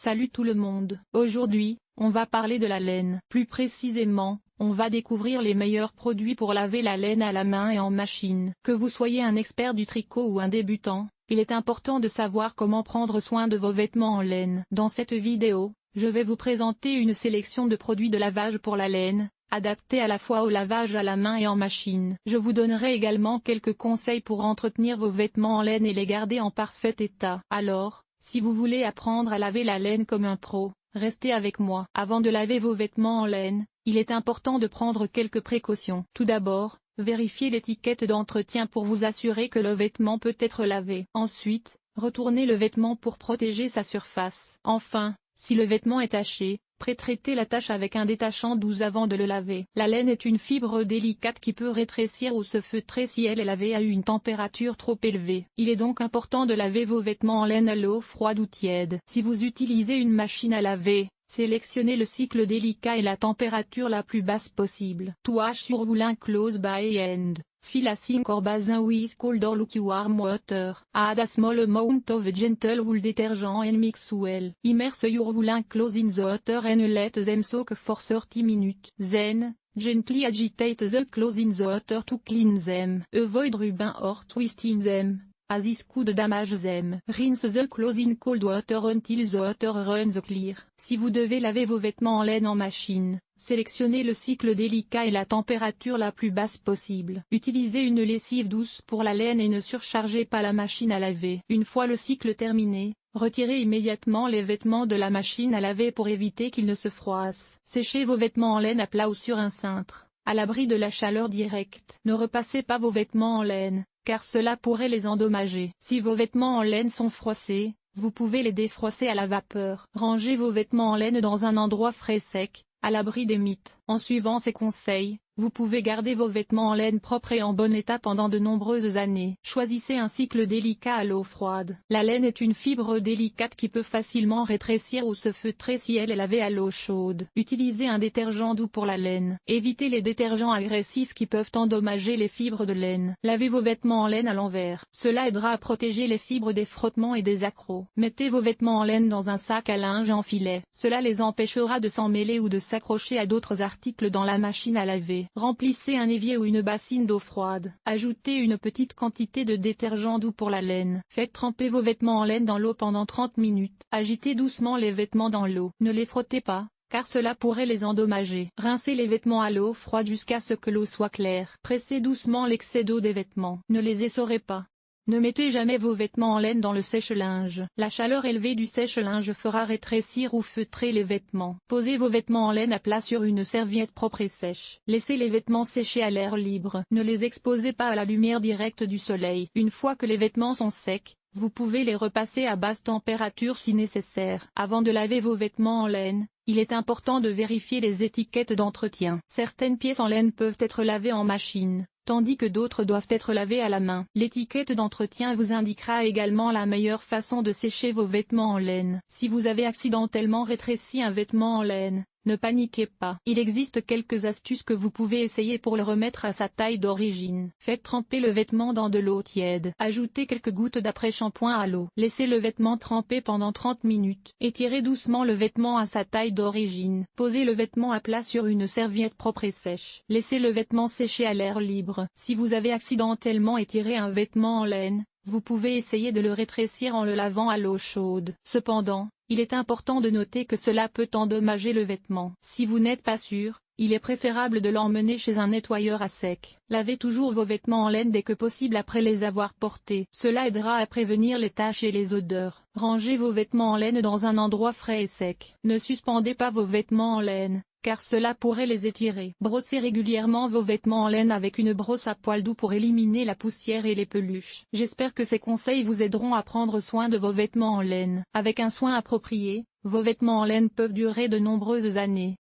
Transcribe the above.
Salut tout le monde. Aujourd'hui, on va parler de la laine. Plus précisément, on va découvrir les meilleurs produits pour laver la laine à la main et en machine. Que vous soyez un expert du tricot ou un débutant, il est important de savoir comment prendre soin de vos vêtements en laine. Dans cette vidéo, je vais vous présenter une sélection de produits de lavage pour la laine, adaptés à la fois au lavage à la main et en machine. Je vous donnerai également quelques conseils pour entretenir vos vêtements en laine et les garder en parfait état. Alors, si vous voulez apprendre à laver la laine comme un pro, restez avec moi. Avant de laver vos vêtements en laine, il est important de prendre quelques précautions. Tout d'abord, vérifiez l'étiquette d'entretien pour vous assurer que le vêtement peut être lavé. Ensuite, retournez le vêtement pour protéger sa surface. Enfin, si le vêtement est taché, pré-traitez la tache avec un détachant doux avant de le laver. La laine est une fibre délicate qui peut rétrécir ou se feutrer si elle est lavée à une température trop élevée. Il est donc important de laver vos vêtements en laine à l'eau froide ou tiède. Si vous utilisez une machine à laver, sélectionnez le cycle délicat et la température la plus basse possible. To wash your woolen clothes by hand, fill a sink or basin with cold or lukewarm water. Add a small amount of gentle wool detergent and mix well. Immerse your woolen clothes in the water and let them soak for 30 minutes. Then, gently agitate the clothes in the water to clean them. Avoid rubbing or twisting them, as this could damage them. Rinse the clothes in cold water until the water runs clear. Si vous devez laver vos vêtements en laine en machine, sélectionnez le cycle délicat et la température la plus basse possible. Utilisez une lessive douce pour la laine et ne surchargez pas la machine à laver. Une fois le cycle terminé, retirez immédiatement les vêtements de la machine à laver pour éviter qu'ils ne se froissent. Séchez vos vêtements en laine à plat ou sur un cintre, à l'abri de la chaleur directe. Ne repassez pas vos vêtements en laine, car cela pourrait les endommager. Si vos vêtements en laine sont froissés, vous pouvez les défroisser à la vapeur. Rangez vos vêtements en laine dans un endroit frais et sec, à l'abri des mites. En suivant ces conseils, vous pouvez garder vos vêtements en laine propres et en bon état pendant de nombreuses années. Choisissez un cycle délicat à l'eau froide. La laine est une fibre délicate qui peut facilement rétrécir ou se feutrer si elle est lavée à l'eau chaude. Utilisez un détergent doux pour la laine. Évitez les détergents agressifs qui peuvent endommager les fibres de laine. Lavez vos vêtements en laine à l'envers. Cela aidera à protéger les fibres des frottements et des accros. Mettez vos vêtements en laine dans un sac à linge en filet. Cela les empêchera de s'emmêler ou de s'accrocher à d'autres articles dans la machine à laver. Remplissez un évier ou une bassine d'eau froide. Ajoutez une petite quantité de détergent doux pour la laine. Faites tremper vos vêtements en laine dans l'eau pendant 30 minutes. Agitez doucement les vêtements dans l'eau. Ne les frottez pas, car cela pourrait les endommager. Rincez les vêtements à l'eau froide jusqu'à ce que l'eau soit claire. Pressez doucement l'excès d'eau des vêtements. Ne les essorez pas. Ne mettez jamais vos vêtements en laine dans le sèche-linge. La chaleur élevée du sèche-linge fera rétrécir ou feutrer les vêtements. Posez vos vêtements en laine à plat sur une serviette propre et sèche. Laissez les vêtements sécher à l'air libre. Ne les exposez pas à la lumière directe du soleil. Une fois que les vêtements sont secs, vous pouvez les repasser à basse température si nécessaire. Avant de laver vos vêtements en laine, il est important de vérifier les étiquettes d'entretien. Certaines pièces en laine peuvent être lavées en machine, tandis que d'autres doivent être lavées à la main. L'étiquette d'entretien vous indiquera également la meilleure façon de sécher vos vêtements en laine. Si vous avez accidentellement rétréci un vêtement en laine, ne paniquez pas. Il existe quelques astuces que vous pouvez essayer pour le remettre à sa taille d'origine. Faites tremper le vêtement dans de l'eau tiède. Ajoutez quelques gouttes d'après-shampoing à l'eau. Laissez le vêtement tremper pendant 30 minutes. Étirez doucement le vêtement à sa taille d'origine. Posez le vêtement à plat sur une serviette propre et sèche. Laissez le vêtement sécher à l'air libre. Si vous avez accidentellement étiré un vêtement en laine, vous pouvez essayer de le rétrécir en le lavant à l'eau chaude. Cependant, il est important de noter que cela peut endommager le vêtement. Si vous n'êtes pas sûr, il est préférable de l'emmener chez un nettoyeur à sec. Lavez toujours vos vêtements en laine dès que possible après les avoir portés. Cela aidera à prévenir les taches et les odeurs. Rangez vos vêtements en laine dans un endroit frais et sec. Ne suspendez pas vos vêtements en laine, car cela pourrait les étirer. Brossez régulièrement vos vêtements en laine avec une brosse à poils doux pour éliminer la poussière et les peluches. J'espère que ces conseils vous aideront à prendre soin de vos vêtements en laine. Avec un soin approprié, vos vêtements en laine peuvent durer de nombreuses années.